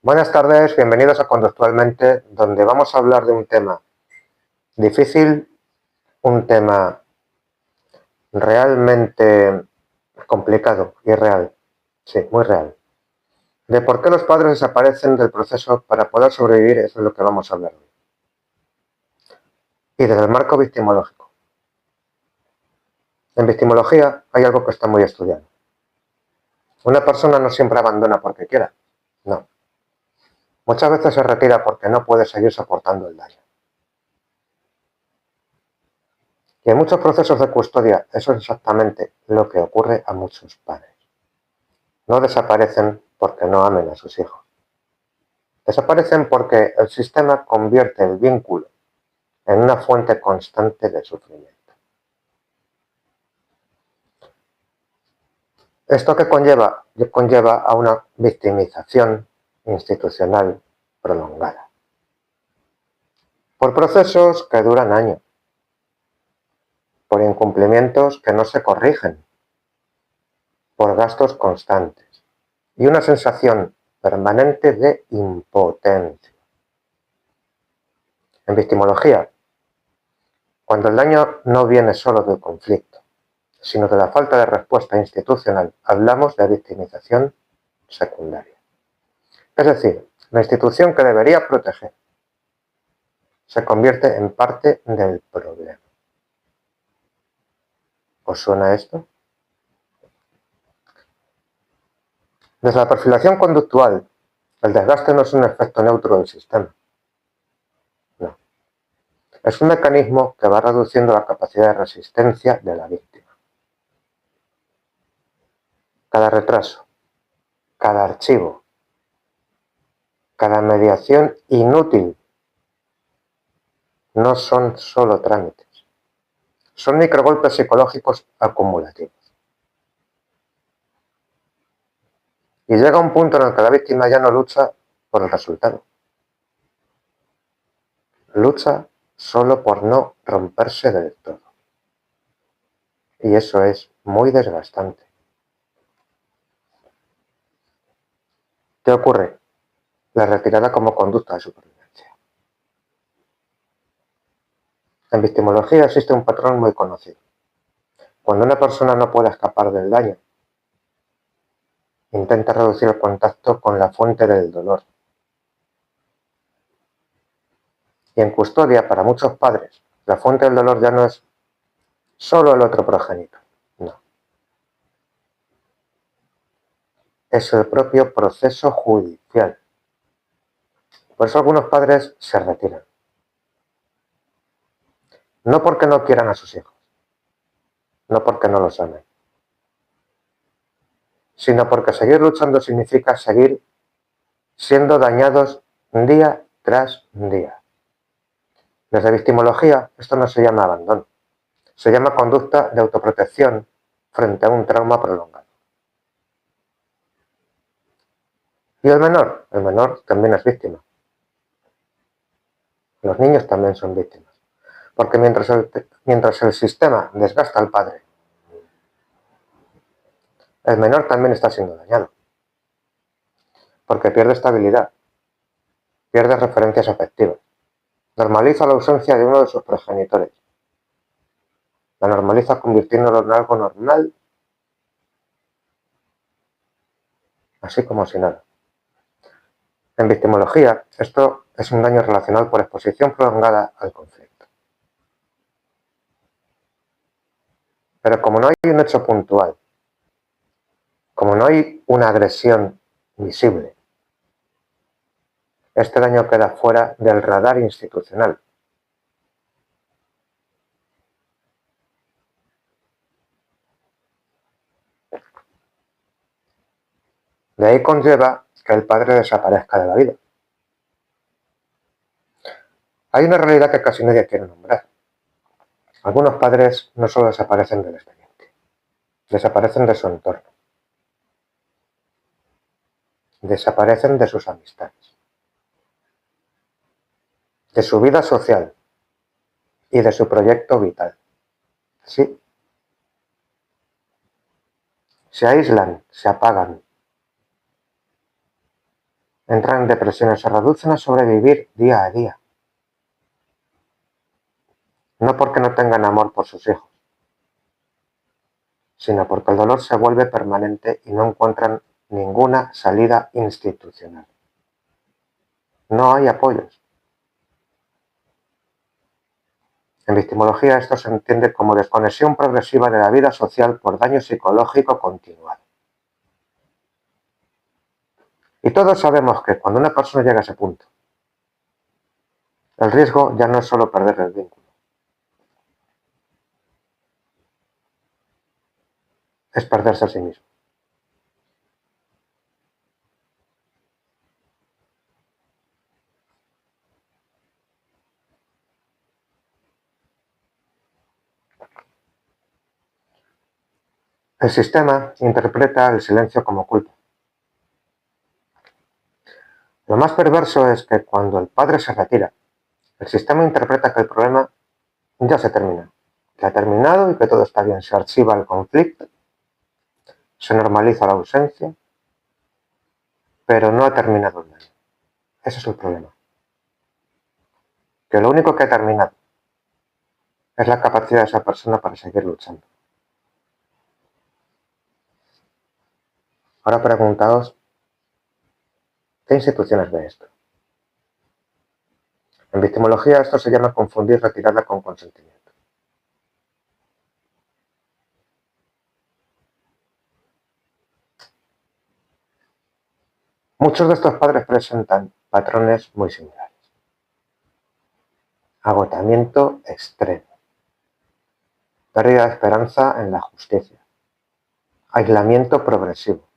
Buenas tardes, bienvenidos a Conductualmente, donde vamos a hablar de un tema difícil, un tema realmente complicado y real, sí, muy real. De por qué los padres desaparecen del proceso para poder sobrevivir, eso es lo que vamos a hablar hoy. Y desde el marco victimológico. En victimología hay algo que está muy estudiado. Una persona no siempre abandona porque quiera, no. Muchas veces se retira porque no puede seguir soportando el daño. Y en muchos procesos de custodia eso es exactamente lo que ocurre a muchos padres. No desaparecen porque no amen a sus hijos. Desaparecen porque el sistema convierte el vínculo en una fuente constante de sufrimiento. ¿Esto qué conlleva? Conlleva a una victimización institucional prolongada. Por procesos que duran años. Por incumplimientos que no se corrigen. Por gastos constantes. Y una sensación permanente de impotencia. En victimología, cuando el daño no viene solo del conflicto, sino de la falta de respuesta institucional, hablamos de victimización secundaria. Es decir, la institución que debería proteger se convierte en parte del problema. ¿Os suena esto? Desde la perfilación conductual, el desgaste no es un efecto neutro del sistema. No. Es un mecanismo que va reduciendo la capacidad de resistencia de la víctima. Cada retraso, cada archivo, cada mediación inútil no son solo trámites, son microgolpes psicológicos acumulativos. Y llega un punto en el que la víctima ya no lucha por el resultado. Lucha solo por no romperse del todo. Y eso es muy desgastante. ¿Qué ocurre? La retirada como conducta de supervivencia. En victimología existe un patrón muy conocido. Cuando una persona no puede escapar del daño, intenta reducir el contacto con la fuente del dolor. Y en custodia, para muchos padres, la fuente del dolor ya no es solo el otro progenitor, no. Es el propio proceso judicial. Por eso algunos padres se retiran. No porque no quieran a sus hijos, no porque no los amen, sino porque seguir luchando significa seguir siendo dañados día tras día. Desde victimología, esto no se llama abandono, se llama conducta de autoprotección frente a un trauma prolongado. Y el menor también es víctima. Los niños también son víctimas. Porque mientras el sistema desgasta al padre, el menor también está siendo dañado. Porque pierde estabilidad, pierde referencias afectivas, normaliza la ausencia de uno de sus progenitores, la normaliza convirtiéndolo en algo normal, así como si nada. En victimología, esto es un daño relacional por exposición prolongada al conflicto. Pero como no hay un hecho puntual, como no hay una agresión visible, este daño queda fuera del radar institucional. De ahí conlleva que el padre desaparezca de la vida. Hay una realidad que casi nadie quiere nombrar. Algunos padres no solo desaparecen del expediente, desaparecen de su entorno, desaparecen de sus amistades, de su vida social y de su proyecto vital. Sí, se aíslan, se apagan. entran en depresión o se reducen a sobrevivir día a día. No porque no tengan amor por sus hijos, sino porque el dolor se vuelve permanente y no encuentran ninguna salida institucional. No hay apoyos. En victimología esto se entiende como desconexión progresiva de la vida social por daño psicológico continuado. Y todos sabemos que cuando una persona llega a ese punto, el riesgo ya no es solo perder el vínculo, es perderse a sí mismo. El sistema interpreta el silencio como culpa. Lo más perverso es que cuando el padre se retira, el sistema interpreta que el problema ya se termina, que ha terminado y que todo está bien. Se archiva el conflicto, se normaliza la ausencia, pero no ha terminado el daño. Ese es el problema. Que lo único que ha terminado es la capacidad de esa persona para seguir luchando. Ahora preguntaos, ¿qué instituciones ve esto? En victimología esto se llama confundir retirada con consentimiento. Muchos de estos padres presentan patrones muy similares. Agotamiento extremo, pérdida de esperanza en la justicia, aislamiento progresivo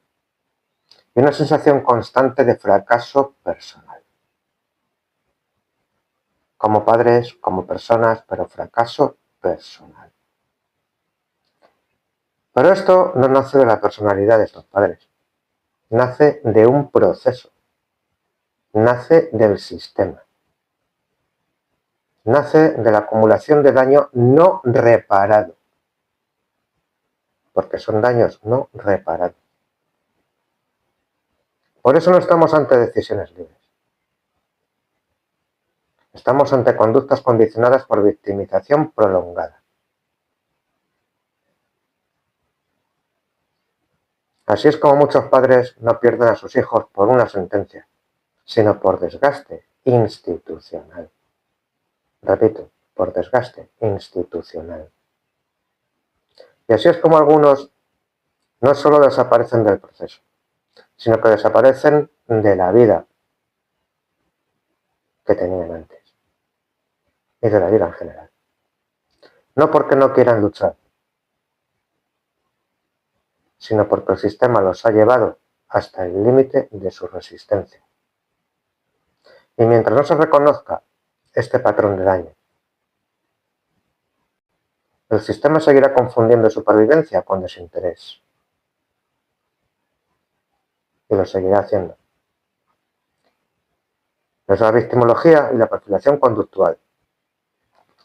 y una sensación constante de fracaso personal. Como padres, como personas, pero fracaso personal. Pero esto no nace de la personalidad de estos padres, nace de un proceso, nace del sistema, nace de la acumulación de daño no reparado, porque son daños no reparados. Por eso no estamos ante decisiones libres. Estamos ante conductas condicionadas por victimización prolongada. Así es como muchos padres no pierden a sus hijos por una sentencia, sino por desgaste institucional. Repito, por desgaste institucional. Y así es como algunos no solo desaparecen del proceso, sino que desaparecen de la vida que tenían antes y de la vida en general. No porque no quieran luchar, sino porque el sistema los ha llevado hasta el límite de su resistencia. Y mientras no se reconozca este patrón de daño, el sistema seguirá confundiendo supervivencia con desinterés. Y lo seguirá haciendo. Desde la victimología y la perfilación conductual,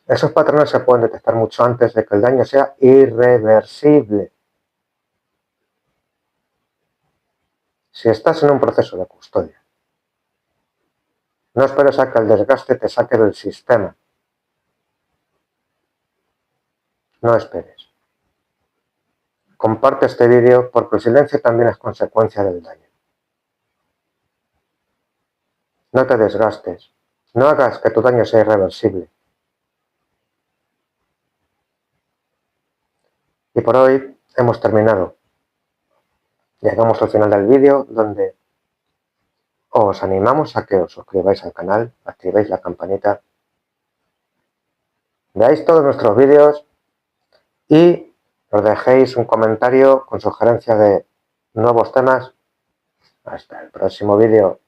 esos patrones se pueden detectar mucho antes de que el daño sea irreversible. Si estás en un proceso de custodia, no esperes a que el desgaste te saque del sistema. No esperes. Comparte este vídeo porque el silencio también es consecuencia del daño. No te desgastes. No hagas que tu daño sea irreversible. Y por hoy hemos terminado. Llegamos al final del vídeo donde os animamos a que os suscribáis al canal, activéis la campanita, veáis todos nuestros vídeos y os dejéis un comentario con sugerencias de nuevos temas. Hasta el próximo vídeo.